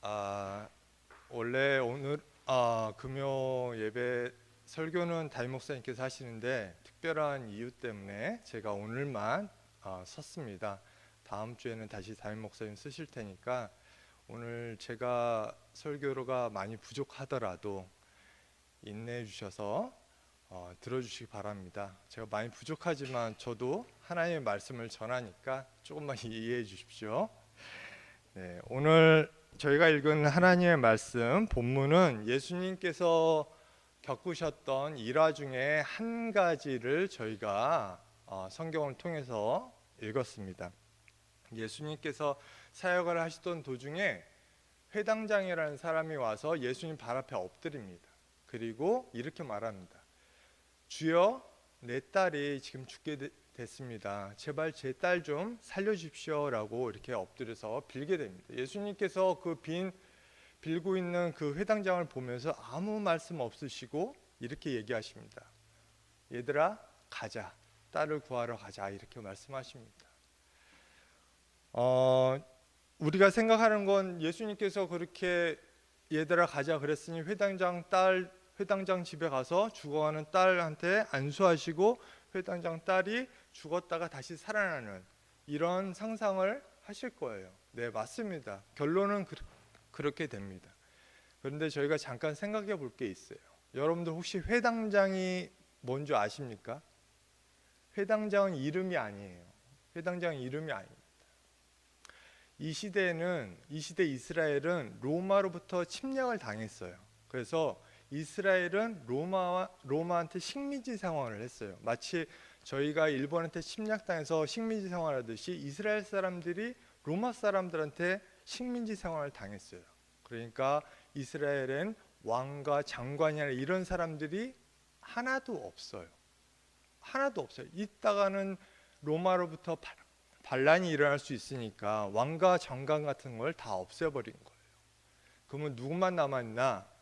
아, 원래 오늘 금요 예배 설교는 담임 목사님께서 하시는데 특별한 이유 때문에 제가 오늘만 섰습니다. 다음 주에는 다시 담임 목사님 쓰실 테니까 오늘 제가 설교가 많이 부족하더라도 인내해 주셔서 들어주시기 바랍니다. 제가 많이 부족하지만 저도 하나님의 말씀을 전하니까 조금만 이해해 주십시오. 네, 오늘 저희가 읽은 하나님의 말씀 본문은 예수님께서 겪으셨던 일화 중에 한 가지를 저희가 성경을 통해서 읽었습니다. 예수님께서 사역을 하시던 도중에 회당장이라는 사람이 와서 예수님 발 앞에 엎드립니다. 그리고 이렇게 말합니다. 주여, 내 딸이 지금 죽게 됐습니다. 제발 제 딸 좀 살려주십시오라고 이렇게 엎드려서 빌게 됩니다. 예수님께서 빌고 있는 그 회당장을 보면서 아무 말씀 없으시고 이렇게 얘기하십니다. 얘들아, 가자. 딸을 구하러 가자. 이렇게 말씀하십니다. 우리가 생각하는 건 예수님께서 그렇게 얘들아 가자 그랬으니 회당장 집에 가서 죽어가는 딸한테 안수하시고 회당장 딸이 죽었다가 다시 살아나는 이런 상상을 하실 거예요. 네, 맞습니다. 결론은 그렇게 됩니다. 그런데 저희가 잠깐 생각해 볼 게 있어요. 여러분들 혹시 회당장이 뭔지 아십니까? 회당장은 이름이 아니에요. 회당장은 이름이 아닙니다. 이 시대 이스라엘은 로마로부터 침략을 당했어요. 그래서 이스라엘은 로마한테 식민지 생활을 했어요. 마치 저희가 일본한테 침략당해서 식민지 생활하듯이 이스라엘 사람들이 로마 사람들한테 식민지 생활을 당했어요. 그러니까 이스라엘엔 왕과 장관이나 이런 사람들이 하나도 없어요. 하나도 없어요. 이따가는 로마로부터 반란이 일어날 수 있으니까 왕과 장관 같은 걸 다 없애버린 거예요. 그러면 누구만 남았나?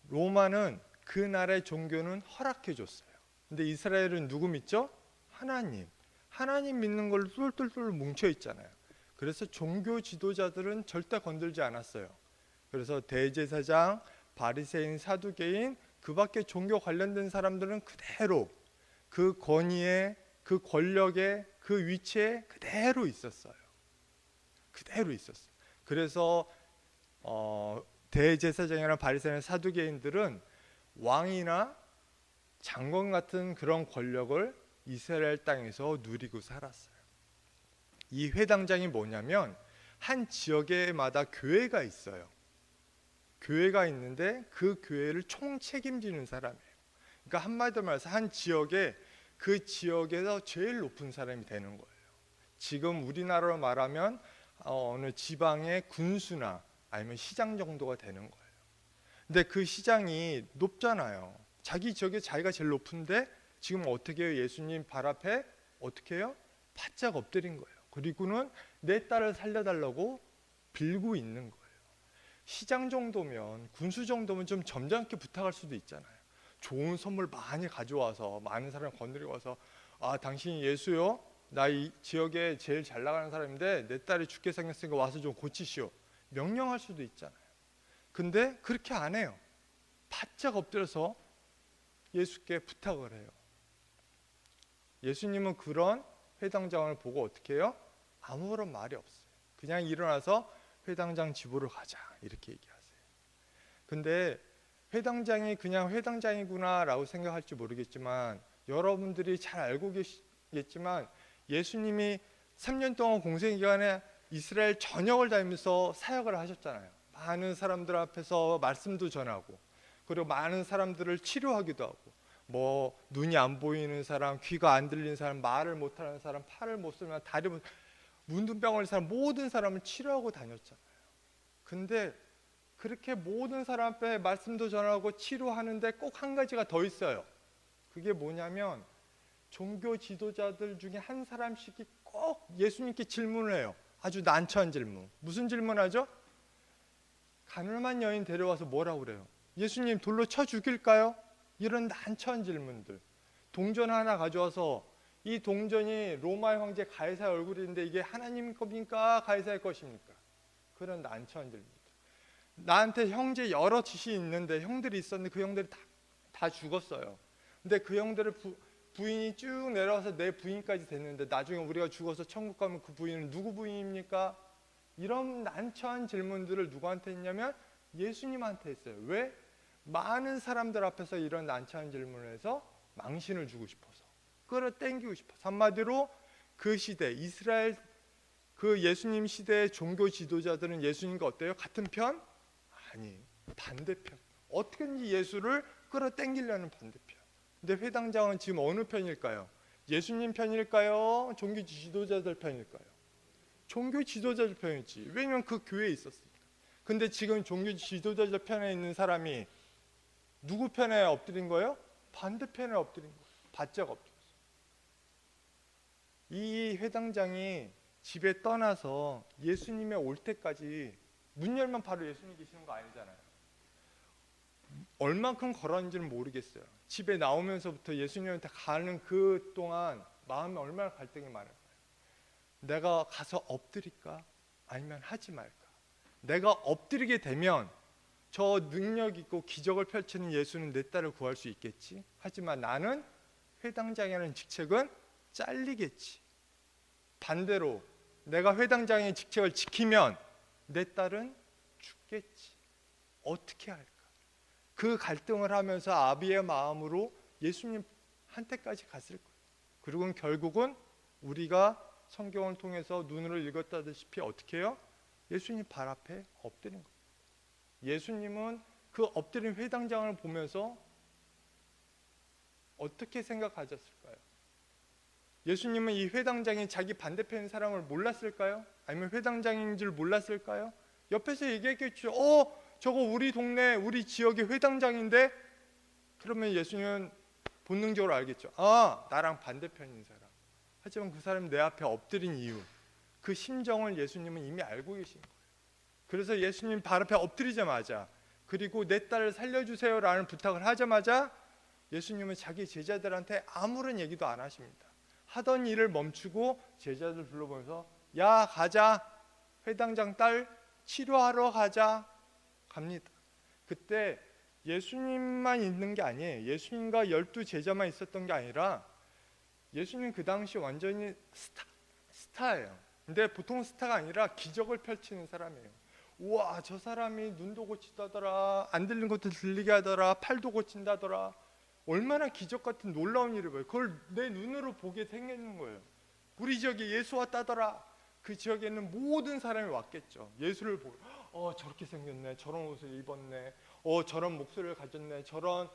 로마는 그 나라의 종교는 허락해 줬어요. 근데 이스라엘은 누구 믿죠? 하나님. 하나님 믿는 걸로 똘똘똘 뭉쳐 있잖아요. 그래서 종교 지도자들은 절대 건들지 않았어요. 그래서 대제사장, 바리새인, 사두개인 그 밖에 종교 관련된 사람들은 그대로 그 권위에, 그 권력에, 그 위치에 그대로 있었어요. 그대로 있었어요. 그래서 대제사장이나 바리새인, 사두개인들은 왕이나 장관 같은 그런 권력을 이스라엘 땅에서 누리고 살았어요. 이 회당장이 뭐냐면 한 지역에마다 교회가 있어요. 교회가 있는데 그 교회를 총책임지는 사람이에요. 그러니까 한마디로 말해서 한 지역에 그 지역에서 제일 높은 사람이 되는 거예요. 지금 우리나라로 말하면 어느 지방의 군수나 아니면 시장 정도가 되는 거예요. 근데 그 시장이 높잖아요. 자기 지역에 자기가 제일 높은데 지금 어떻게 해요? 예수님 발 앞에 어떻게 해요? 바짝 엎드린 거예요. 그리고는 내 딸을 살려달라고 빌고 있는 거예요. 시장 정도면, 군수 정도면 좀 점잖게 부탁할 수도 있잖아요. 좋은 선물 많이 가져와서 많은 사람 건드리고 와서 당신이 예수요? 나 이 지역에 제일 잘 나가는 사람인데 내 딸이 죽게 생겼으니까 와서 좀 고치시오. 명령할 수도 있잖아요. 근데 그렇게 안 해요. 바짝 엎드려서 예수께 부탁을 해요. 예수님은 그런 회당장을 보고 어떻게 해요? 아무런 말이 없어요. 그냥 일어나서 회당장 집으로 가자 이렇게 얘기하세요. 근데 회당장이 그냥 회당장이구나 라고 생각할지 모르겠지만 여러분들이 잘 알고 계시겠지만 예수님이 3년 동안 공생기간에 이스라엘 전역을 다니면서 사역을 하셨잖아요. 많은 사람들 앞에서 말씀도 전하고 그리고 많은 사람들을 치료하기도 하고 뭐 눈이 안 보이는 사람, 귀가 안 들리는 사람, 말을 못하는 사람, 팔을 못 쓰는 사람, 다리 못 문둥병을 사람 모든 사람을 치료하고 다녔잖아요. 근데 그렇게 모든 사람 앞에 말씀도 전하고 치료하는데 꼭 한 가지가 더 있어요. 그게 뭐냐면 종교 지도자들 중에 한 사람씩이 꼭 예수님께 질문을 해요. 아주 난처한 질문. 무슨 질문하죠? 가늠한 여인 데려와서 뭐라고 그래요? 예수님 돌로 쳐 죽일까요? 이런 난처한 질문들. 동전 하나 가져와서 이 동전이 로마의 황제 가이사의 얼굴인데 이게 하나님 겁니까? 가이사의 것입니까? 그런 난처한 질문들. 나한테 형제 여럿이 있는데 형들이 있었는데 그 형들이 다 죽었어요. 근데 그 형들을 부인이 쭉 내려와서 내 부인까지 됐는데 나중에 우리가 죽어서 천국 가면 그 부인은 누구 부인입니까? 이런 난처한 질문들을 누구한테 했냐면 예수님한테 했어요. 왜? 많은 사람들 앞에서 이런 난처한 질문을 해서 망신을 주고 싶어서, 끌어당기고 싶어서. 한마디로 그 시대 이스라엘 그 예수님 시대의 종교 지도자들은 예수님과 어때요? 같은 편? 아니, 반대편. 어떻게든지 예수를 끌어당기려는 반대편. 근데 회당장은 지금 어느 편일까요? 예수님 편일까요? 종교 지도자들 편일까요? 종교 지도자들 편이지. 왜냐면 그 교회에 있었으니까. 근데 지금 종교 지도자들 편에 있는 사람이 누구 편에 엎드린 거예요? 반대편에 엎드린 거예요. 바짝 엎드렸어요. 이 회당장이 집에 떠나서 예수님이 올 때까지 문 열면 바로 예수님 계시는 거 아니잖아요. 얼만큼 걸었는지는 모르겠어요. 집에 나오면서부터 예수님한테 가는 그 동안 마음에 얼마나 갈등이 많을까요? 내가 가서 엎드릴까? 아니면 하지 말까? 내가 엎드리게 되면 저 능력 있고 기적을 펼치는 예수는 내 딸을 구할 수 있겠지. 하지만 나는 회당장이라는 직책은 잘리겠지. 반대로 내가 회당장의 직책을 지키면 내 딸은 죽겠지. 어떻게 할까? 그 갈등을 하면서 아비의 마음으로 예수님한테까지 갔을 거예요. 그리고 결국은 우리가 성경을 통해서 눈으로 읽었다시피 어떻게 해요? 예수님 발 앞에 엎드린 거예요. 예수님은 그 엎드린 회당장을 보면서 어떻게 생각하셨을까요? 예수님은 이 회당장이 자기 반대편 사람을 몰랐을까요? 아니면 회당장인 줄 몰랐을까요? 옆에서 얘기했겠죠. 저거 우리 동네 우리 지역의 회당장인데? 그러면 예수님은 본능적으로 알겠죠. 나랑 반대편인 사람. 하지만 그 사람이 내 앞에 엎드린 이유, 그 심정을 예수님은 이미 알고 계신 거예요. 그래서 예수님 발 앞에 엎드리자마자, 그리고 내 딸을 살려주세요 라는 부탁을 하자마자 예수님은 자기 제자들한테 아무런 얘기도 안 하십니다. 하던 일을 멈추고 제자들 불러보면서 야 가자, 회당장 딸 치료하러 가자. 갑니다. 그때 예수님만 있는 게 아니에요. 예수님과 12 제자만 있었던 게 아니라 예수님 그 당시 완전히 스타예요. 근데 보통 스타가 아니라 기적을 펼치는 사람이에요. 우와, 저 사람이 눈도 고치다더라, 안 들린 것도 들리게 하더라, 팔도 고친다더라. 얼마나 기적 같은 놀라운 일을 봐요. 그걸 내 눈으로 보게 생기는 거예요. 우리 지역에 예수 왔다더라. 그 지역에 있는 모든 사람이 왔겠죠. 예수를 보고 저렇게 생겼네, 저런 옷을 입었네, 저런 목소리를 가졌네, 저런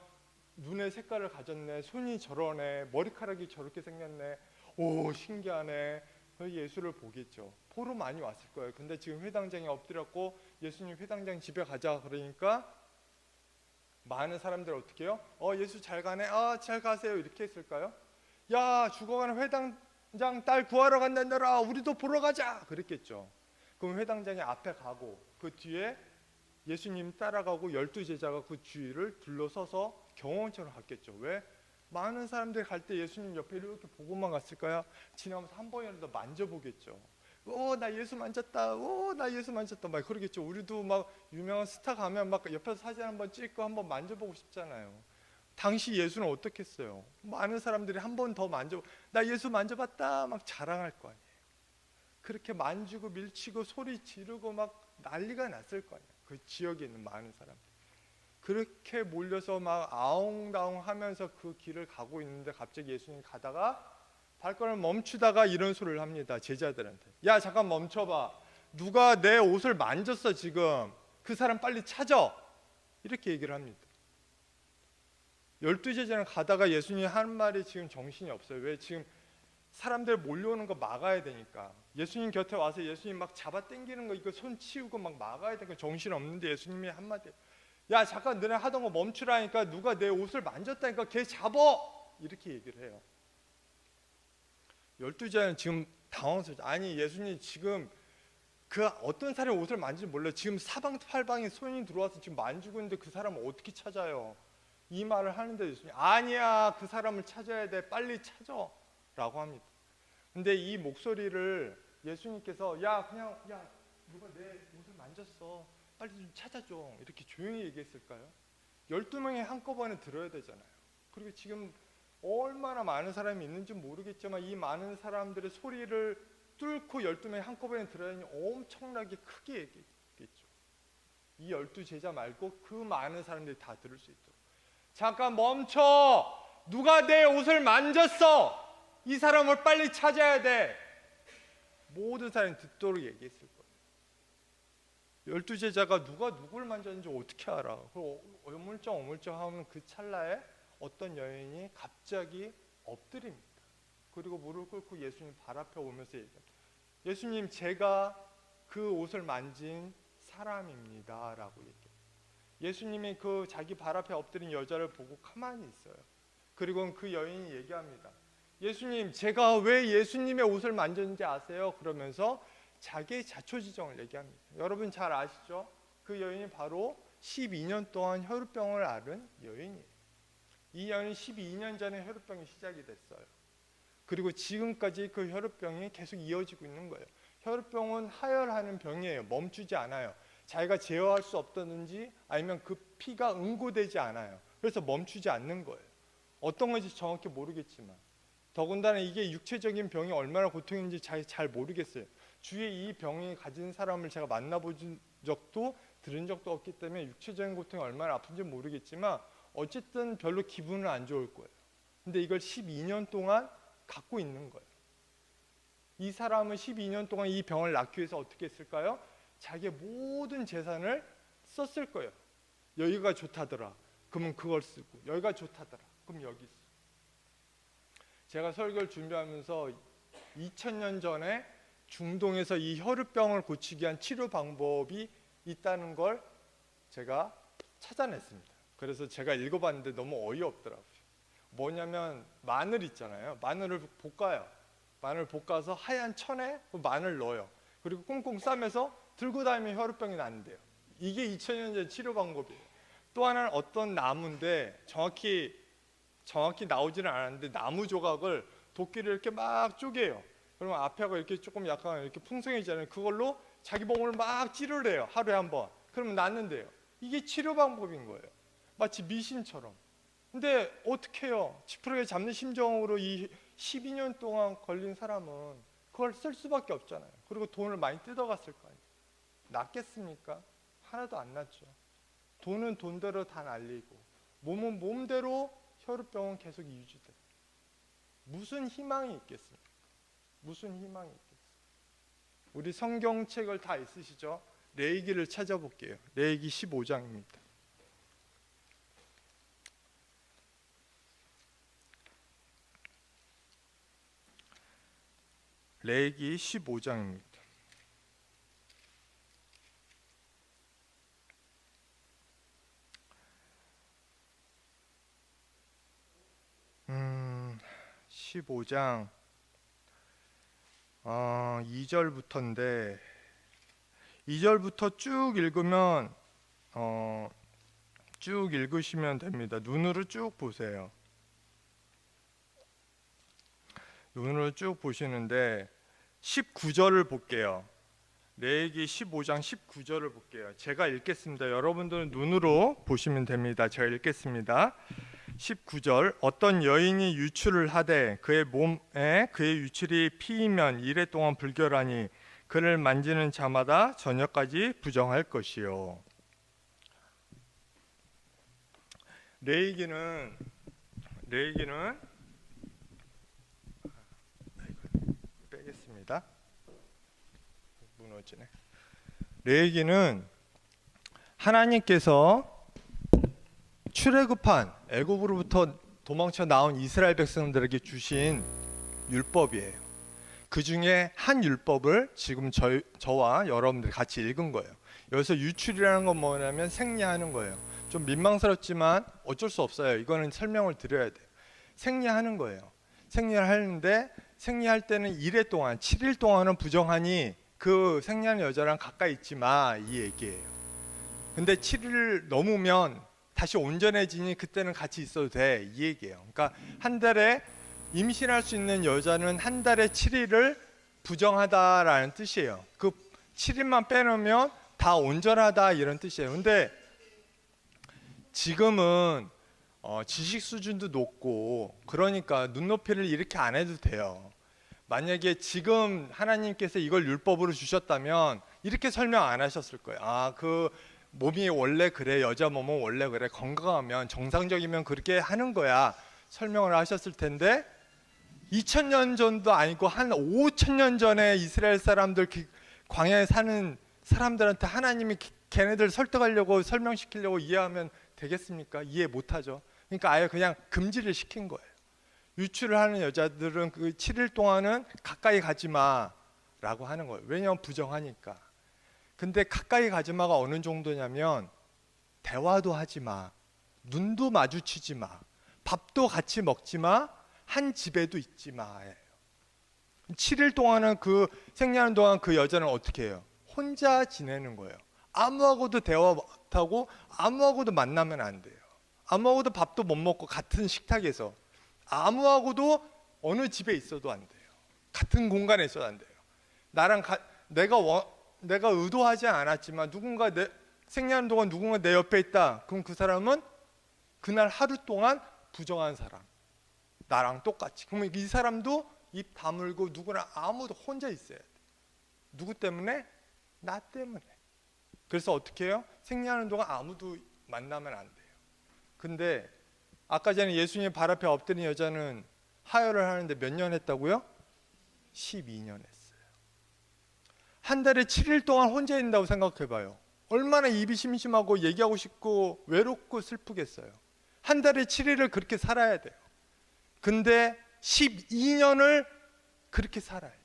눈의 색깔을 가졌네, 손이 저러네, 머리카락이 저렇게 생겼네, 오 신기하네. 예수를 보겠죠. 보러 많이 왔을 거예요. 근데 지금 회당장에 엎드렸고 예수님 회당장 집에 가자 그러니까 많은 사람들 어떻게 해요? 예수 잘 가네, 잘 가세요 이렇게 했을까요? 야 죽어가는 회당장 딸 구하러 간다더라, 우리도 보러 가자 그랬겠죠. 그럼 회당장이 앞에 가고 그 뒤에 예수님 따라가고 12 제자가 그 주위를 둘러서서 경호원처럼 갔겠죠. 왜? 많은 사람들이 갈 때 예수님 옆에 이렇게 보고만 갔을까요? 지나면서 한 번이라도 만져보겠죠. 나 예수 만졌다. 나 예수 만졌다. 막 그러겠죠. 우리도 막 유명한 스타 가면 막 옆에서 사진 한번 찍고 한번 만져보고 싶잖아요. 당시 예수는 어떻겠어요? 많은 사람들이 한 번 더 나 예수 만져봤다 막 자랑할 거 아니에요. 그렇게 만지고 밀치고 소리 지르고 막 난리가 났을 거 아니에요. 그 지역에 있는 많은 사람들. 그렇게 몰려서 막 아웅다웅 하면서 그 길을 가고 있는데 갑자기 예수님이 가다가 발걸음을 멈추다가 이런 소리를 합니다. 제자들한테. 야 잠깐 멈춰봐. 누가 내 옷을 만졌어 지금. 그 사람 빨리 찾아. 이렇게 얘기를 합니다. 12 제자는 가다가 예수님이 하는 말이 지금 정신이 없어요. 왜? 지금 사람들 몰려오는 거 막아야 되니까. 예수님 곁에 와서 예수님 막 잡아당기는 거 이거 손 치우고 막 막아야 되니까 정신 없는데 예수님이 한마디, 야 잠깐 너네 하던 거 멈추라니까, 누가 내 옷을 만졌다니까 걔 잡어, 이렇게 얘기를 해요. 12 제자는 지금 당황스럽죠. 아니 예수님 지금 그 어떤 사람이 옷을 만지는지 몰라요. 지금 사방팔방에 손이 들어와서 지금 만지고 있는데 그 사람을 어떻게 찾아요? 이 말을 하는데 예수님 아니야, 그 사람을 찾아야 돼, 빨리 찾아 라고 합니다. 근데 이 목소리를 예수님께서 야 누가 내 옷을 만졌어, 빨리 좀 찾아줘. 이렇게 조용히 얘기했을까요? 12명이 한꺼번에 들어야 되잖아요. 그리고 지금 얼마나 많은 사람이 있는지 모르겠지만 이 많은 사람들의 소리를 뚫고 12명이 한꺼번에 들어야 하니 엄청나게 크게 얘기했겠죠. 이 12제자 말고 그 많은 사람들이 다 들을 수 있도록. 잠깐 멈춰! 누가 내 옷을 만졌어? 이 사람을 빨리 찾아야 돼. 모든 사람이 듣도록 얘기했을 거예요. 12제자가 누가 누굴 만졌는지 어떻게 알아? 그리고 어물쩡 하면 그 찰나에 어떤 여인이 갑자기 엎드립니다. 그리고 무릎 꿇고 예수님 발 앞에 오면서 얘기합니다. 예수님, 제가 그 옷을 만진 사람입니다 라고 얘기해요. 예수님이 그 자기 발 앞에 엎드린 여자를 보고 가만히 있어요. 그리고 그 여인이 얘기합니다. 예수님, 제가 왜 예수님의 옷을 만졌는지 아세요? 그러면서 자기의 자초지정을 얘기합니다. 여러분 잘 아시죠? 그 여인이 바로 12년 동안 혈우병을 앓은 여인이에요. 이 여인은 12년 전에 혈우병이 시작이 됐어요. 그리고 지금까지 그 혈우병이 계속 이어지고 있는 거예요. 혈우병은 하혈하는 병이에요. 멈추지 않아요. 자기가 제어할 수 없다든지 아니면 그 피가 응고되지 않아요. 그래서 멈추지 않는 거예요. 어떤 건지 정확히 모르겠지만, 더군다나 이게 육체적인 병이 얼마나 고통인지 잘 모르겠어요. 주위에 이 병이 가진 사람을 제가 만나본 적도 들은 적도 없기 때문에 육체적인 고통이 얼마나 아픈지 모르겠지만 어쨌든 별로 기분은 안 좋을 거예요. 근데 이걸 12년 동안 갖고 있는 거예요. 이 사람은 12년 동안 이 병을 낫기 위해서 어떻게 했을까요? 자기의 모든 재산을 썼을 거예요. 여기가 좋다더라. 그러면 그걸 쓰고, 여기가 좋다더라. 그럼 여기 쓰고. 제가 설교를 준비하면서 2000년 전에 중동에서 이 혈우병을 고치기 위한 치료 방법이 있다는 걸 제가 찾아냈습니다. 그래서 제가 읽어봤는데 너무 어이없더라고요. 뭐냐면 마늘 있잖아요. 마늘을 볶아요. 마늘 볶아서 하얀 천에 마늘 넣어요. 그리고 꽁꽁 싸매서 들고 다니면 혈우병이 낫는데요. 이게 2000년 전 치료 방법이에요. 또 하나는 어떤 나무인데 정확히 나오지는 않았는데 나무 조각을 도끼를 이렇게 막 쪼개요. 그러면 앞에가 이렇게 조금 약간 이렇게 풍성해지잖아요. 그걸로 자기 몸을 막 찌르래요. 하루에 한 번. 그러면 낫는데요. 이게 치료 방법인 거예요. 마치 미신처럼. 근데 어떻게 해요? 지푸라기 잡는 심정으로 이 12년 동안 걸린 사람은 그걸 쓸 수밖에 없잖아요. 그리고 돈을 많이 뜯어갔을 거 아니에요. 낫겠습니까? 하나도 안 낫죠. 돈은 돈대로 다 날리고 몸은 몸대로 혈우병은 계속 유지돼요. 무슨 희망이 있겠습니까? 무슨 희망이 있겠습니까? 우리 성경책을 다 있으시죠? 레위기를 찾아볼게요. 레위기 15장입니다. 레위기 15장입니다. 음, 15장 2절부터인데 2절부터 쭉 읽으면 쭉 읽으시면 됩니다. 눈으로 쭉 보세요. 눈으로 쭉 보시는데 19절을 볼게요. 레위기 15장 19절을 볼게요. 제가 읽겠습니다. 여러분들은 눈으로 보시면 됩니다. 제가 읽겠습니다. 19절 어떤 여인이 유출을 하되 그의 몸에 그의 유출이 피이면 이래 동안 불결하니 그를 만지는 자마다 저녁까지 부정할 것이요. 레위기는 빼겠습니다. 무너지네. 레위기는 하나님께서 출애굽한 애굽으로부터 도망쳐 나온 이스라엘 백성들에게 주신 율법이에요. 그 중에 한 율법을 지금 저와 여러분들이 같이 읽은 거예요. 여기서 유출이라는 건 뭐냐면 생리하는 거예요. 좀 민망스럽지만 어쩔 수 없어요. 이거는 설명을 드려야 돼요. 생리하는 거예요. 생리를 하는데 생리할 때는 1회 동안 7일 동안은 부정하니 그 생리하는 여자랑 가까이 있지 마, 이 얘기예요. 근데 7일을 넘으면 다시 온전해지니 그때는 같이 있어도 돼, 이 얘기예요. 그러니까 한 달에 임신할 수 있는 여자는 한 달에 7일을 부정하다라는 뜻이에요. 그 7일만 빼놓으면 다 온전하다 이런 뜻이에요. 근데 지금은 지식 수준도 높고 그러니까 눈높이를 이렇게 안 해도 돼요. 만약에 지금 하나님께서 이걸 율법으로 주셨다면 이렇게 설명 안 하셨을 거예요. 그 몸이 원래 그래, 여자 몸은 원래 그래, 건강하면 정상적이면 그렇게 하는 거야, 설명을 하셨을 텐데 2000년 전도 아니고 한 5000년 전에 이스라엘 사람들, 광야에 사는 사람들한테 하나님이 걔네들 설득하려고 설명시키려고 이해하면 되겠습니까? 이해 못하죠. 그러니까 아예 그냥 금지를 시킨 거예요. 유출을 하는 여자들은 그 7일 동안은 가까이 가지 마라고 하는 거예요. 왜냐하면 부정하니까. 근데 가까이 가지 마가 어느 정도냐면 대화도 하지 마, 눈도 마주치지 마, 밥도 같이 먹지 마, 한 집에도 있지 마예요. 7일 동안은 그 생리하는 동안 그 여자는 어떻게 해요? 혼자 지내는 거예요. 아무하고도 대화 못하고 아무하고도 만나면 안 돼요. 아무하고도 밥도 못 먹고 같은 식탁에서 아무하고도 어느 집에 있어도 안 돼요. 같은 공간에 있어도 안 돼요. 내가 의도하지 않았지만 누군가 생리하는 동안 누군가 내 옆에 있다. 그럼 그 사람은 그날 하루 동안 부정한 사람, 나랑 똑같이. 그러면 이 사람도 입 다물고 누구나 아무도 혼자 있어야 돼. 누구 때문에? 나 때문에. 그래서 어떻게 해요? 생리하는 동안 아무도 만나면 안 돼요. 근데 아까 전에 예수님 발 앞에 엎드린 여자는 하혈을 하는데 몇 년 했다고요? 12년 했어요. 한 달에 7일 동안 혼자 있는다고 생각해봐요. 얼마나 입이 심심하고 얘기하고 싶고 외롭고 슬프겠어요. 한 달에 7일을 그렇게 살아야 돼요. 근데 12년을 그렇게 살아야 돼요.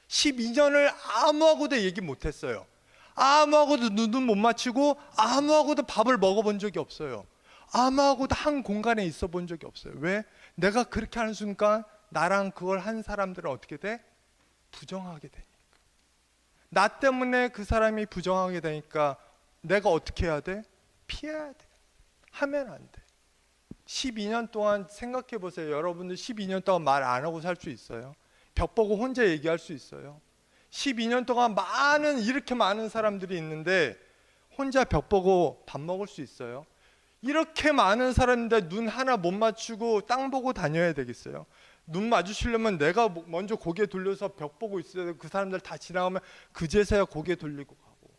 12년을 아무하고도 얘기 못했어요. 아무하고도 눈도 못 맞추고 아무하고도 밥을 먹어본 적이 없어요. 아무하고도 한 공간에 있어 본 적이 없어요. 왜? 내가 그렇게 하는 순간 나랑 그걸 한 사람들은 어떻게 돼? 부정하게 되니까. 나 때문에 그 사람이 부정하게 되니까 내가 어떻게 해야 돼? 피해야 돼. 하면 안 돼. 12년 동안 생각해 보세요. 여러분들 12년 동안 말 안 하고 살 수 있어요? 벽 보고 혼자 얘기할 수 있어요? 12년 동안 이렇게 많은 사람들이 있는데 혼자 벽 보고 밥 먹을 수 있어요? 이렇게 많은 사람인데 눈 하나 못 맞추고 땅 보고 다녀야 되겠어요? 눈 마주치려면 내가 먼저 고개 돌려서 벽 보고 있어야 되고 그 사람들 다 지나가면 그제서야 고개 돌리고 가고,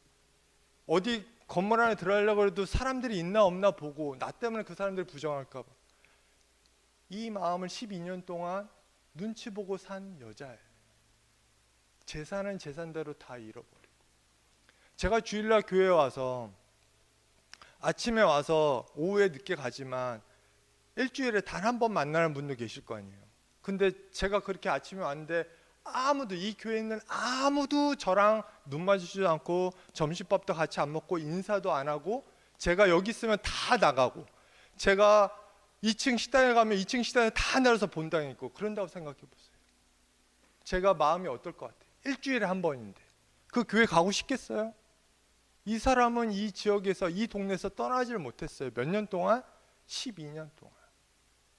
어디 건물 안에 들어가려고 해도 사람들이 있나 없나 보고 나 때문에 그 사람들이 부정할까 봐. 이 마음을 12년 동안 눈치 보고 산 여자예요. 재산은 재산대로 다 잃어버리고. 제가 주일날 교회에 와서 아침에 와서 오후에 늦게 가지만 일주일에 단 한 번 만나는 분도 계실 거 아니에요. 근데 제가 그렇게 아침에 왔는데 아무도, 이 교회에 있는 아무도 저랑 눈 마주치지도 않고 점심밥도 같이 안 먹고 인사도 안 하고, 제가 여기 있으면 다 나가고, 제가 2층 식당에 가면 2층 식당에 다 내려서 본당에 있고 그런다고 생각해 보세요. 제가 마음이 어떨 것 같아요? 일주일에 한 번인데 그 교회 가고 싶겠어요? 이 사람은 이 지역에서, 이 동네에서 떠나질 못했어요. 몇 년 동안? 12년 동안.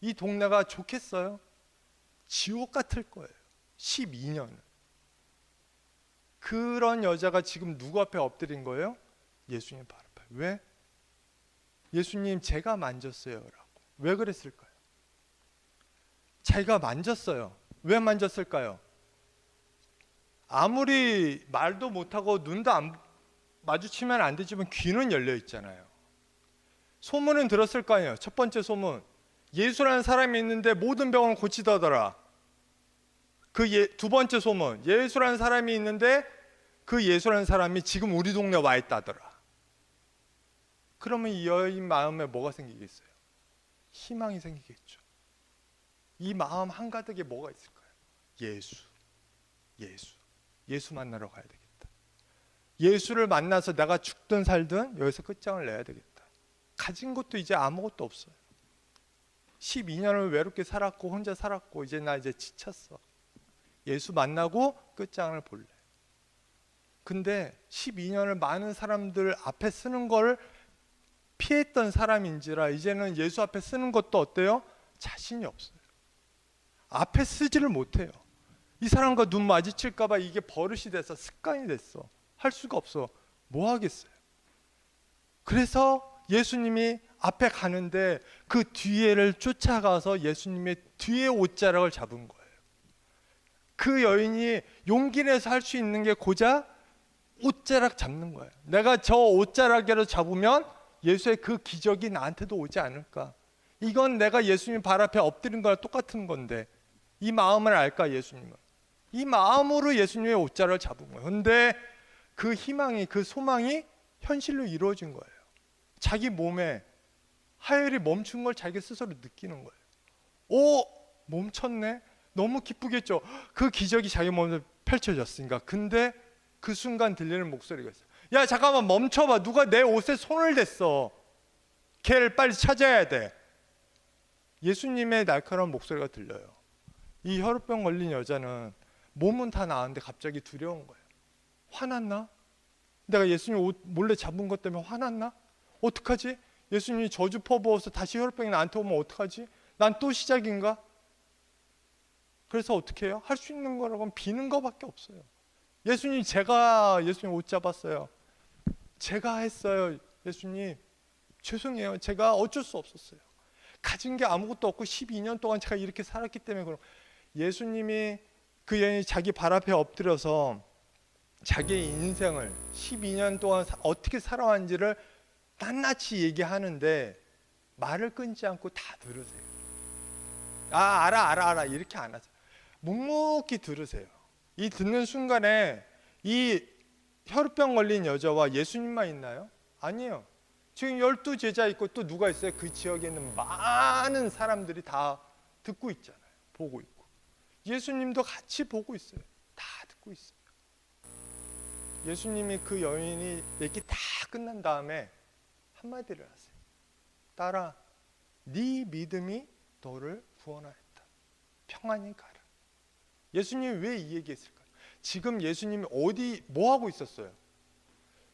이 동네가 좋겠어요? 지옥 같을 거예요. 12년은. 그런 여자가 지금 누구 앞에 엎드린 거예요? 예수님 발 앞에. 왜? 예수님 제가 만졌어요 라고. 왜 그랬을까요? 자기가 만졌어요. 왜 만졌을까요? 아무리 말도 못하고 눈도 안 마주치면 안 되지만 귀는 열려 있잖아요. 소문은 들었을 거 아니에요. 첫 번째 소문, 예수라는 사람이 있는데 모든 병을 고치더더라. 두 번째 소문, 예수라는 사람이 있는데 그 예수라는 사람이 지금 우리 동네 와 있다더라. 그러면 이 여인 마음에 뭐가 생기겠어요? 희망이 생기겠죠. 이 마음 한가득에 뭐가 있을까요? 예수 만나러 가야 되겠다. 예수를 만나서 내가 죽든 살든 여기서 끝장을 내야 되겠다. 가진 것도 이제 아무것도 없어요. 12년을 외롭게 살았고 혼자 살았고 이제 지쳤어. 예수 만나고 끝장을 볼래. 근데 12년을 많은 사람들 앞에 쓰는 걸 피했던 사람인지라 이제는 예수 앞에 쓰는 것도 어때요? 자신이 없어요. 앞에 쓰지를 못해요. 이 사람과 눈 마주칠까 봐 이게 버릇이 돼서 습관이 됐어. 할 수가 없어. 뭐 하겠어요? 그래서 예수님이 앞에 가는데 그 뒤에를 쫓아가서 예수님의 뒤에 옷자락을 잡은 거예요. 그 여인이 용기 내서 할 수 있는 게 고작 옷자락 잡는 거예요. 내가 저 옷자락이라도 잡으면 예수의 그 기적이 나한테도 오지 않을까. 이건 내가 예수님 발 앞에 엎드린 거랑 똑같은 건데, 이 마음을 알까 예수님은? 이 마음으로 예수님의 옷자락을 잡은 거예요. 그런데 그 희망이, 그 소망이 현실로 이루어진 거예요. 자기 몸에 하혈이 멈춘 걸 자기 스스로 느끼는 거예요. 오, 멈췄네. 너무 기쁘겠죠. 그 기적이 자기 몸에 펼쳐졌으니까. 근데 그 순간 들리는 목소리가 있어요. 야, 잠깐만 멈춰봐. 누가 내 옷에 손을 댔어. 걔를 빨리 찾아야 돼. 예수님의 날카로운 목소리가 들려요. 이 혈우병 걸린 여자는 몸은 다 나았는데 갑자기 두려운 거예요. 화났나? 내가 예수님 옷 몰래 잡은 것 때문에 화났나? 어떡하지? 예수님이 저주 퍼부어서 다시 혈우병이 나한테 오면 어떡하지? 난 또 시작인가? 그래서 어떻게 해요? 할 수 있는 거라고는 비는 거밖에 없어요. 예수님, 제가 예수님 옷 잡았어요. 제가 했어요. 예수님 죄송해요. 제가 어쩔 수 없었어요. 가진 게 아무것도 없고 12년 동안 제가 이렇게 살았기 때문에. 그럼 예수님이 그 여인이 자기 발 앞에 엎드려서 자기의 인생을 12년 동안 어떻게 살아왔는지를 낱낱이 얘기하는데 말을 끊지 않고 다 들으세요. 아, 알아 이렇게 안 하세요. 묵묵히 들으세요. 이 듣는 순간에 이 혈우병 걸린 여자와 예수님만 있나요? 아니에요. 지금 12제자 있고 또 누가 있어요? 그 지역에 있는 많은 사람들이 다 듣고 있잖아요. 보고 있고. 예수님도 같이 보고 있어요. 다 듣고 있어요. 예수님이 그 여인이 얘기 다 끝난 다음에 한마디를 하세요. 딸아, 네 믿음이 너를 구원하였다. 평안히 가라. 예수님이 왜 이 얘기했을까요? 지금 예수님이 어디 뭐 하고 있었어요?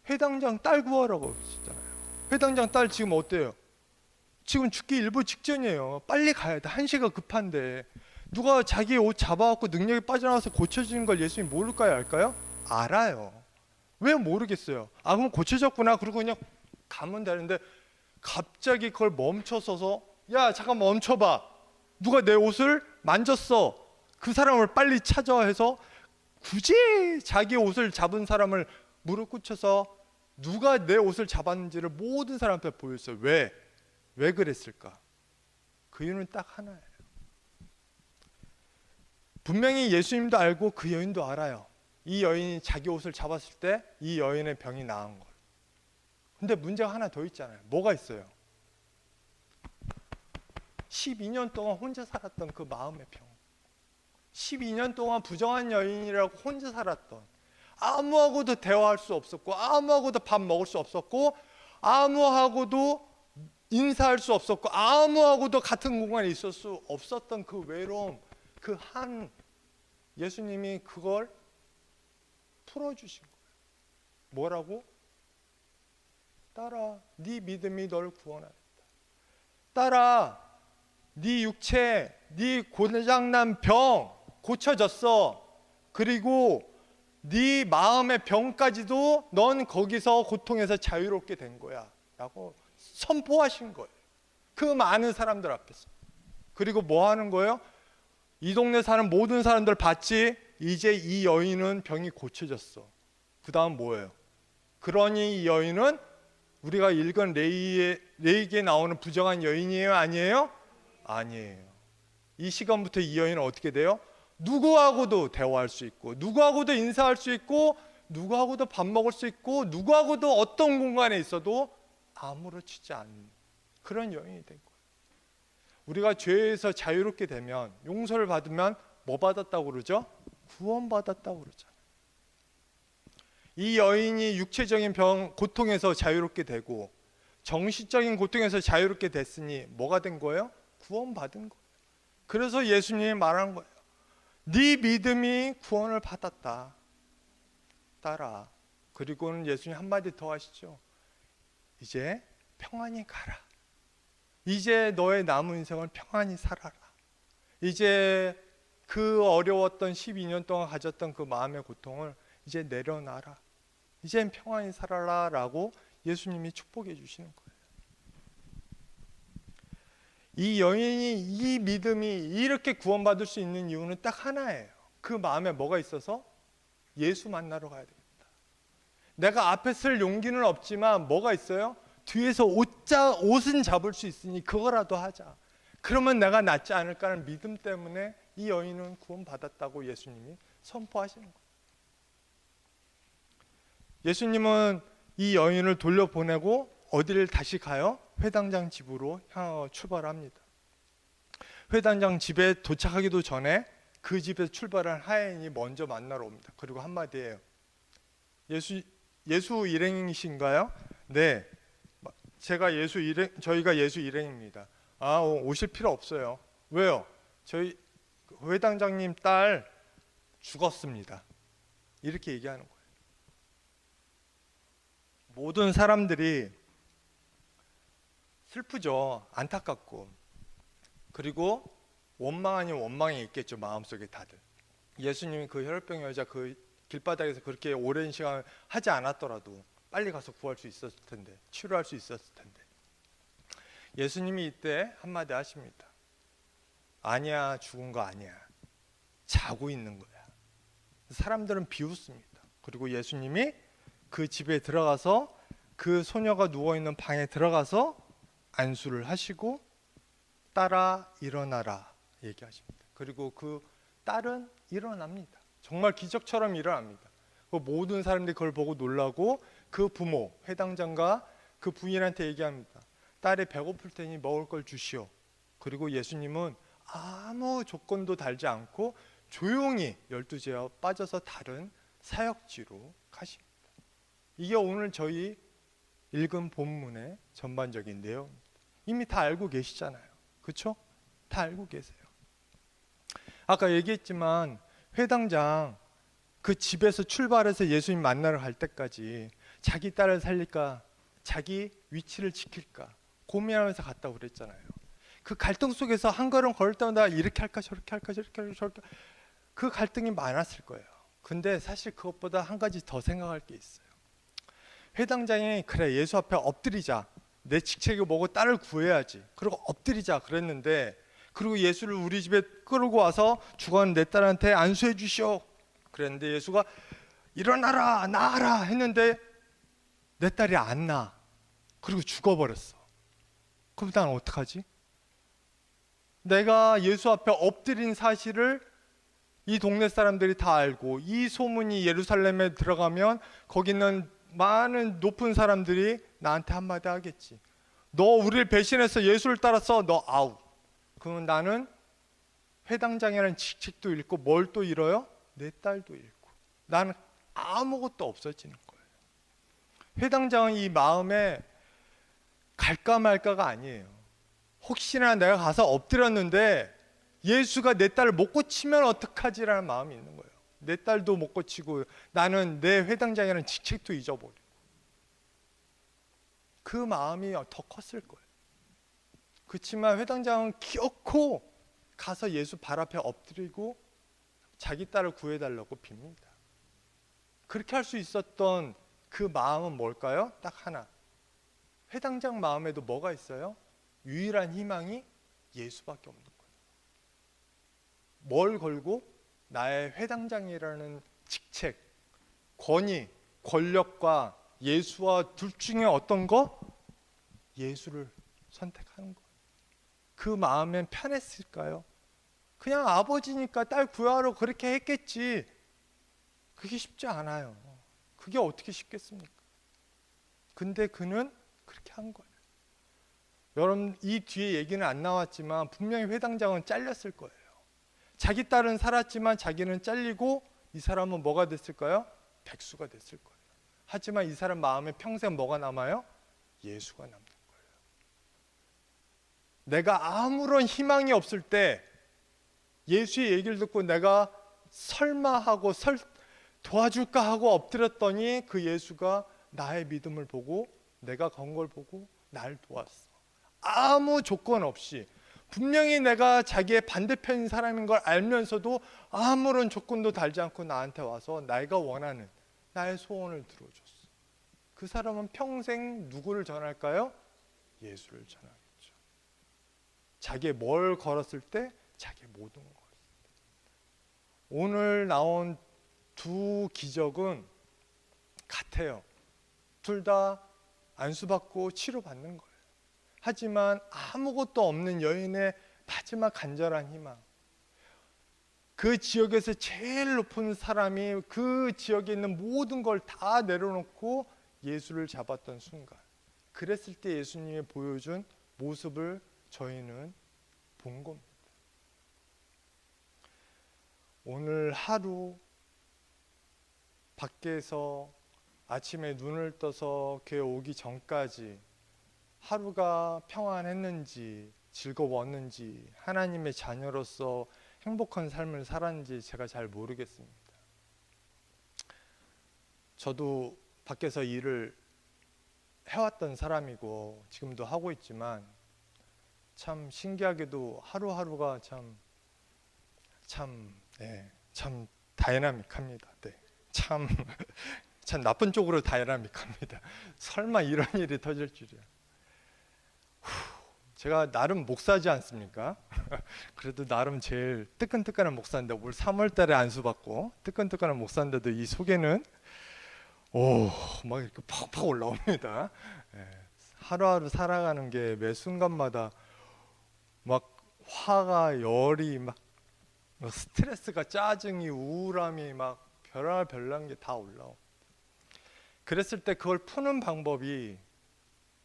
회당장 딸 구하라고 했잖아요. 회당장 딸 지금 어때요? 지금 죽기 일부 직전이에요. 빨리 가야 돼. 한시가 급한데. 누가 자기 옷 잡아갖고 능력이 빠져나와서 고쳐지는 걸 예수님이 모를까요? 알까요? 알아요. 왜 모르겠어요? 아, 그럼 고쳐졌구나. 그리고 그냥 가면 되는데 갑자기 그걸 멈춰서서, 야, 잠깐 멈춰봐. 누가 내 옷을 만졌어. 그 사람을 빨리 찾아 해서 굳이 자기 옷을 잡은 사람을 무릎 꿇혀서 누가 내 옷을 잡았는지를 모든 사람한테 보였어요. 왜? 왜 그랬을까? 그 이유는 딱 하나예요. 분명히 예수님도 알고 그 여인도 알아요. 이 여인이 자기 옷을 잡았을 때 이 여인의 병이 나은 걸. 근데 문제가 하나 더 있잖아요. 뭐가 있어요? 12년 동안 혼자 살았던 그 마음의 병. 12년 동안 부정한 여인이라고 혼자 살았던, 아무하고도 대화할 수 없었고, 아무하고도 밥 먹을 수 없었고, 아무하고도 인사할 수 없었고, 아무하고도 같은 공간에 있을 수 없었던 그 외로움, 그 한, 예수님이 그걸 풀어주신 거예요. 뭐라고? 딸아, 네 믿음이 널 구원하였다. 딸아, 네 육체, 네 고장난 병 고쳐졌어. 그리고 네 마음의 병까지도 넌 거기서 고통에서 자유롭게 된 거야 라고 선포하신 거예요. 그 많은 사람들 앞에서. 그리고 뭐 하는 거예요? 이 동네 사는 모든 사람들 봤지? 이제 이 여인은 병이 고쳐졌어. 그 다음 뭐예요? 그러니 이 여인은 우리가 읽은 레이기에 나오는 부정한 여인이에요? 아니에요? 아니에요. 이 시간부터 이 여인은 어떻게 돼요? 누구하고도 대화할 수 있고, 누구하고도 인사할 수 있고, 누구하고도 밥 먹을 수 있고, 누구하고도 어떤 공간에 있어도 아무렇지지 않은 그런 여인이 된 거예요. 우리가 죄에서 자유롭게 되면, 용서를 받으면 뭐 받았다고 그러죠? 구원받았다고 그러잖아요. 이 여인이 육체적인 병, 고통에서 자유롭게 되고 정신적인 고통에서 자유롭게 됐으니 뭐가 된 거예요? 구원받은 거예요. 그래서 예수님이 말한 거예요. 네 믿음이 구원을 받았다. 딸아. 그리고는 예수님 한마디 더 하시죠. 이제 평안히 가라. 이제 너의 남은 인생을 평안히 살아라. 이제 그 어려웠던 12년 동안 가졌던 그 마음의 고통을 이제 내려놔라. 이젠 평안히 살아라 라고 예수님이 축복해 주시는 거예요. 이 여인이 이 믿음이 이렇게 구원받을 수 있는 이유는 딱 하나예요. 그 마음에 뭐가 있어서? 예수 만나러 가야 되겠다. 내가 앞에 쓸 용기는 없지만 뭐가 있어요? 뒤에서 옷은 잡을 수 있으니 그거라도 하자. 그러면 내가 낫지 않을까 하는 믿음 때문에 이 여인은 구원받았다고 예수님이 선포하시는 거예요. 예수님은 이 여인을 돌려보내고 어디를 다시 가요? 회당장 집으로 출발합니다. 회당장 집에 도착하기도 전에 그 집에서 출발한 하인이 먼저 만나러 옵니다. 그리고 한마디 해요. 예수 일행이신가요? 네, 저희가 예수 일행입니다. 아, 오실 필요 없어요. 왜요? 저희 회당장님 딸 죽었습니다. 이렇게 얘기하는 거예요. 모든 사람들이 슬프죠. 안타깝고. 그리고 원망 아닌 원망이 있겠죠. 마음속에 다들. 예수님이 그 혈혈병 여자 그 길바닥에서 그렇게 오랜 시간 하지 않았더라도 빨리 가서 구할 수 있었을 텐데, 치료할 수 있었을 텐데. 예수님이 이때 한마디 하십니다. 아니야, 죽은 거 아니야. 자고 있는 거야. 사람들은 비웃습니다. 그리고 예수님이 그 집에 들어가서 그 소녀가 누워있는 방에 들어가서 안수를 하시고 딸아 일어나라 얘기하십니다. 그리고 그 딸은 일어납니다. 정말 기적처럼 일어납니다. 모든 사람들이 그걸 보고 놀라고 그 부모, 회당장과 그 부인한테 얘기합니다. 딸이 배고플 테니 먹을 걸 주시오. 그리고 예수님은 아무 조건도 달지 않고 조용히 12제와 빠져서 다른 사역지로 가십니다. 이게 오늘 저희 읽은 본문의 전반적인 내용입니다. 이미 다 알고 계시잖아요. 그렇죠? 다 알고 계세요. 아까 얘기했지만 회당장 그 집에서 출발해서 예수님 만나러 갈 때까지 자기 딸을 살릴까 자기 위치를 지킬까 고민하면서 갔다고 그랬잖아요. 그 갈등 속에서 한 걸음 걸을 때마다 이렇게 할까 저렇게 할까 저렇게 할까 저렇게 그 갈등이 많았을 거예요. 근데 사실 그것보다 한 가지 더 생각할 게 있어요. 회당장이 그래 예수 앞에 엎드리자. 내 직책이 뭐고 딸을 구해야지. 그리고 엎드리자 그랬는데 그리고 예수를 우리 집에 끌고 와서 죽어가는 내 딸한테 안수해 주시오. 그랬는데 예수가 일어나라 나아라 했는데 내 딸이 안 나. 그리고 죽어버렸어. 그럼 난 어떡하지? 내가 예수 앞에 엎드린 사실을 이 동네 사람들이 다 알고 이 소문이 예루살렘에 들어가면 거기는 많은 높은 사람들이 나한테 한마디 하겠지. 너 우리를 배신해서 예수를 따랐어. 너 아웃. 그러면 나는 회당장이라는 직책도 잃고 뭘 또 잃어요? 내 딸도 잃고 나는 아무것도 없어지는 거예요. 회당장은 이 마음에 갈까 말까가 아니에요. 혹시나 내가 가서 엎드렸는데 예수가 내 딸을 못 고치면 어떡하지라는 마음이 있는 거예요. 내 딸도 못 고치고 나는 내 회당장이라는 직책도 잊어버리고 그 마음이 더 컸을 거예요. 그렇지만 회당장은 기어코 가서 예수 발 앞에 엎드리고 자기 딸을 구해달라고 빕니다. 그렇게 할 수 있었던 그 마음은 뭘까요? 딱 하나. 회당장 마음에도 뭐가 있어요? 유일한 희망이 예수밖에 없는 거예요. 뭘 걸고? 나의 회당장이라는 직책, 권위, 권력과 예수와 둘 중에 어떤 거? 예수를 선택하는 거예요. 그 마음엔 편했을까요? 그냥 아버지니까 딸 구하러 그렇게 했겠지. 그게 쉽지 않아요. 그게 어떻게 쉽겠습니까? 근데 그는 그렇게 한 거예요. 여러분 이 뒤에 얘기는 안 나왔지만 분명히 회당장은 잘렸을 거예요. 자기 딸은 살았지만 자기는 잘리고 이 사람은 뭐가 됐을까요? 백수가 됐을 거예요. 하지만 이 사람 마음에 평생 뭐가 남아요? 예수가 남는 거예요. 내가 아무런 희망이 없을 때 예수의 얘기를 듣고 내가 설마 하고 도와줄까 하고 엎드렸더니 그 예수가 나의 믿음을 보고 내가 건 걸 보고 날 도왔어. 아무 조건 없이 분명히 내가 자기의 반대편인 사람인 걸 알면서도 아무런 조건도 달지 않고 나한테 와서 내가 원하는 나의 소원을 들어줬어. 그 사람은 평생 누구를 전할까요? 예수를 전하겠죠. 자기의 뭘 걸었을 때? 자기의 모든 걸 걸었을 때. 오늘 나온 두 기적은 같아요. 둘 다 안수받고 치료받는 거예요. 하지만 아무것도 없는 여인의 마지막 간절한 희망, 그 지역에서 제일 높은 사람이 그 지역에 있는 모든 걸 다 내려놓고 예수를 잡았던 순간, 그랬을 때 예수님이 보여준 모습을 저희는 본 겁니다. 오늘 하루 밖에서 아침에 눈을 떠서 교회 오기 전까지 하루가 평안했는지 즐거웠는지 하나님의 자녀로서 행복한 삶을 살았는지 제가 잘 모르겠습니다. 저도 밖에서 일을 해왔던 사람이고 지금도 하고 있지만 참 신기하게도 하루하루가 참 다이나믹합니다. 네. 참 나쁜 쪽으로 다이나믹합니다. 설마 이런 일이 터질 줄이야. 제가 나름 목사지 않습니까? 그래도 나름 제일 뜨끈뜨끈한 목사인데 올 3월 달에 안수받고 뜨끈뜨끈한 목사인데도 이 속에는 막 이렇게 팍팍 올라옵니다. 하루하루 살아가는 게 매 순간마다 막 화가, 열이, 막 스트레스가, 짜증이, 우울함이 막 별난 게 다 올라오. 그랬을 때 그걸 푸는 방법이,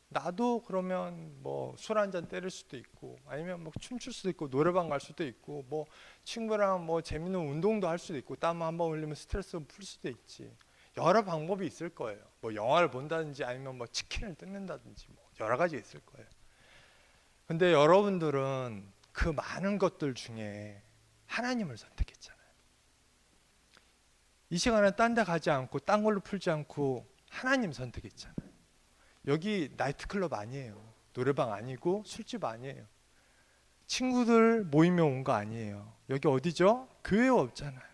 나도 그러면 뭐 술 한잔 때릴 수도 있고, 아니면 뭐 춤출 수도 있고, 노래방 갈 수도 있고, 뭐 친구랑 뭐 재밌는 운동도 할 수도 있고, 땀 한번 흘리면 스트레스 풀 수도 있지. 여러 방법이 있을 거예요. 뭐 영화를 본다든지 아니면 뭐 치킨을 뜯는다든지 뭐 여러 가지 있을 거예요. 근데 여러분들은 그 많은 것들 중에 하나님을 선택했잖아요. 이 시간에 딴 데 가지 않고 딴 걸로 풀지 않고 하나님 선택했잖아요. 여기 나이트클럽 아니에요. 노래방 아니고 술집 아니에요. 친구들 모임에 온 거 아니에요. 여기 어디죠? 교회 없잖아요.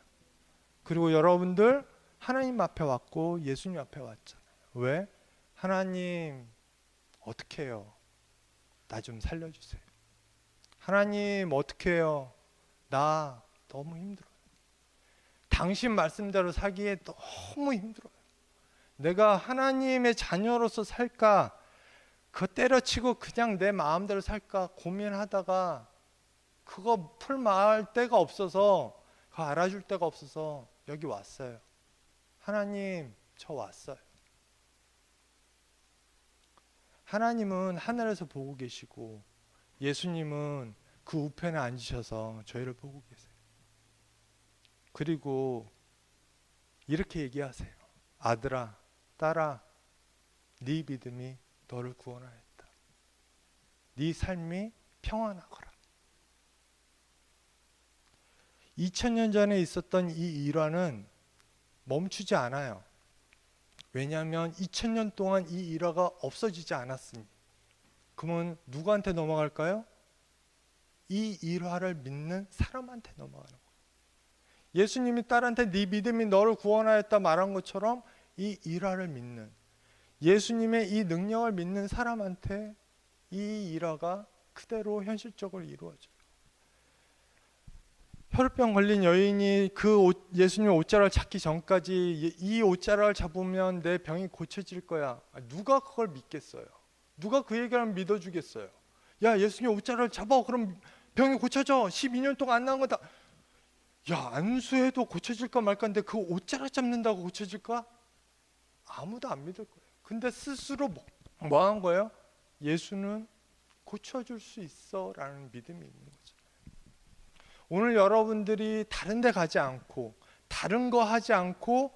그리고 여러분들 하나님 앞에 왔고 예수님 앞에 왔잖아요. 왜? 하나님 어떻게 해요? 나 좀 살려주세요. 하나님 어떻게 해요? 나 너무 힘들어요. 당신 말씀대로 살기에 너무 힘들어요. 내가 하나님의 자녀로서 살까? 그거 때려치고 그냥 내 마음대로 살까 고민하다가 그거 풀말 데가 없어서, 그거 알아줄 데가 없어서 여기 왔어요. 하나님, 저 왔어요. 하나님은 하늘에서 보고 계시고 예수님은 그 우편에 앉으셔서 저희를 보고 계세요. 그리고 이렇게 얘기하세요. 아들아, 딸아, 네 믿음이 너를 구원하였다. 네 삶이 평안하거라. 2000년 전에 있었던 이 일화는 멈추지 않아요. 왜냐하면 2000년 동안 이 일화가 없어지지 않았으니. 그러면 누구한테 넘어갈까요? 이 일화를 믿는 사람한테 넘어가는 거예요. 예수님이 딸한테 네 믿음이 너를 구원하였다 말한 것처럼 이 일화를 믿는, 예수님의 이 능력을 믿는 사람한테 이 일화가 그대로 현실적으로 이루어져요. 혈우병 걸린 여인이 그 예수님의 옷자락을 찾기 전까지 이 옷자락을 잡으면 내 병이 고쳐질 거야. 누가 그걸 믿겠어요? 누가 그 얘기를 믿어주겠어요? 야, 예수님 옷자락을 잡아. 그럼 병이 고쳐져. 12년 동안 안 나온 거다. 야, 안수해도 고쳐질까 말까인데 그 옷자락 잡는다고 고쳐질까? 아무도 안 믿을 거예요. 근데 스스로 뭐 한 거예요? 예수는 고쳐줄 수 있어 라는 믿음이 있는 거죠. 오늘 여러분들이 다른 데 가지 않고 다른 거 하지 않고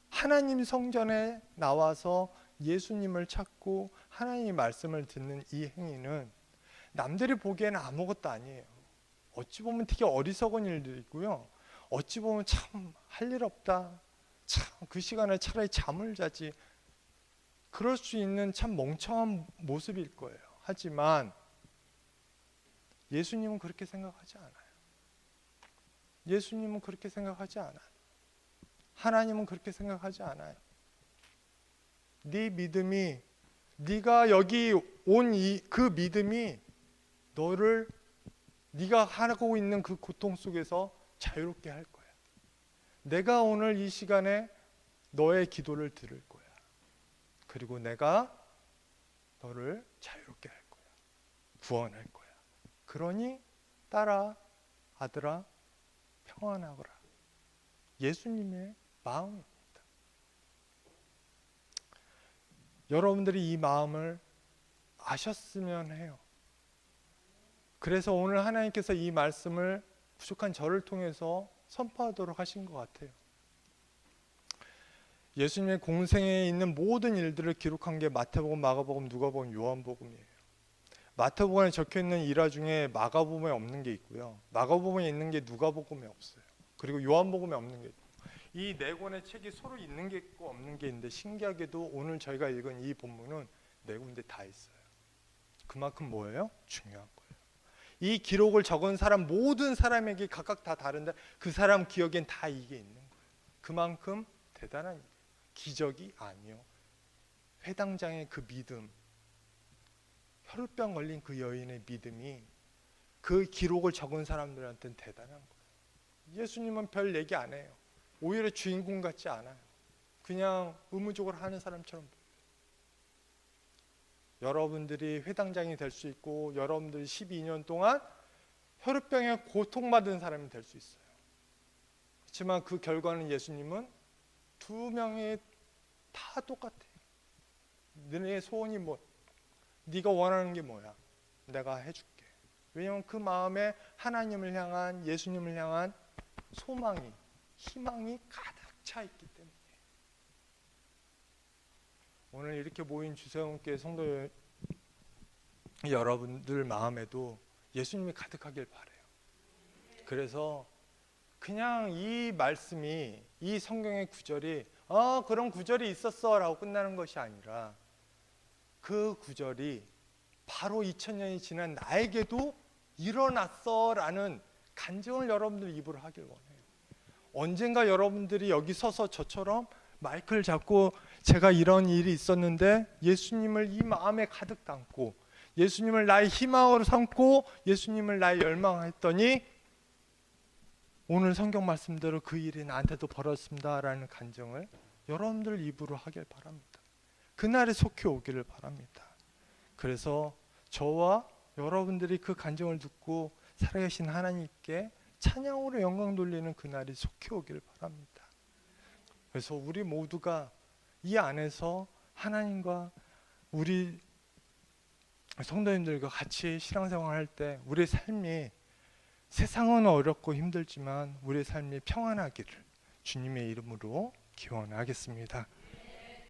하나님 성전에 나와서 예수님을 찾고 하나님의 말씀을 듣는 이 행위는 남들이 보기에는 아무것도 아니에요. 어찌 보면 되게 어리석은 일들이고요. 어찌 보면 참 할 일 없다. 참 그 시간에 차라리 잠을 자지. 그럴 수 있는 참 멍청한 모습일 거예요. 하지만 예수님은 그렇게 생각하지 않아요. 예수님은 그렇게 생각하지 않아요. 하나님은 그렇게 생각하지 않아요. 네 믿음이, 네가 여기 온 그 믿음이 너를 네가 하고 있는 그 고통 속에서 자유롭게 할 거야. 내가 오늘 이 시간에 너의 기도를 들을 거야. 그리고 내가 너를 자유롭게 할 거야. 구원할 거야. 그러니 딸아, 아들아, 평안하거라. 예수님의 마음입니다. 여러분들이 이 마음을 아셨으면 해요. 그래서 오늘 하나님께서 이 말씀을 부족한 저를 통해서 선포하도록 하신 것 같아요. 예수님의 공생에 있는 모든 일들을 기록한 게 마태복음, 마가복음, 누가복음, 요한복음이에요. 마태복음에 적혀있는 일화 중에 마가복음에 없는 게 있고요, 마가복음에 있는 게 누가복음에 없어요. 그리고 요한복음에 없는 게 있고, 이 네 권의 책이 서로 있는 게 있고 없는 게 있는데, 신기하게도 오늘 저희가 읽은 이 본문은 네 군데 다 있어요. 그만큼 뭐예요? 중요한 거예요. 이 기록을 적은 사람, 모든 사람에게 각각 다 다른데 그 사람 기억엔 다 이게 있는 거예요. 그만큼 대단한 일이에요. 기적이 아니요, 회당장의 그 믿음, 혈우병 걸린 그 여인의 믿음이 그 기록을 적은 사람들한테는 대단한 거예요. 예수님은 별 얘기 안 해요. 오히려 주인공 같지 않아요. 그냥 의무적으로 하는 사람처럼 보여요. 여러분들이 회당장이 될 수 있고, 여러분들이 12년 동안 혈우병에 고통받은 사람이 될 수 있어요. 그렇지만 그 결과는 예수님은 두 명이 다 똑같아요. 너네 소원이 뭐, 네가 원하는 게 뭐야? 내가 해줄게. 왜냐하면 그 마음에 하나님을 향한, 예수님을 향한 소망이, 희망이 가득 차 있기 때문에. 오늘 이렇게 모인 주세훈교회 성도 여러분들 마음에도 예수님이 가득하길 바라요. 그래서 그냥 이 말씀이, 이 성경의 구절이 그런 구절이 있었어 라고 끝나는 것이 아니라, 그 구절이 바로 2000년이 지난 나에게도 일어났어 라는 간증을 여러분들 입으로 하길 원해요. 언젠가 여러분들이 여기 서서 저처럼 마이크를 잡고 제가 이런 일이 있었는데 예수님을 이 마음에 가득 담고, 예수님을 나의 희망으로 삼고, 예수님을 나의 열망했더니 오늘 성경 말씀대로 그 일이 나한테도 벌어졌습니다 라는 간증을 여러분들 입으로 하길 바랍니다. 그날에 속히 오기를 바랍니다. 그래서 저와 여러분들이 그 간증을 듣고 살아계신 하나님께 찬양으로 영광 돌리는 그날이 속히 오기를 바랍니다. 그래서 우리 모두가 이 안에서 하나님과 우리 성도님들과 같이 신앙생활 할 때 우리의 삶이, 세상은 어렵고 힘들지만 우리의 삶이 평안하기를 주님의 이름으로 기원하겠습니다.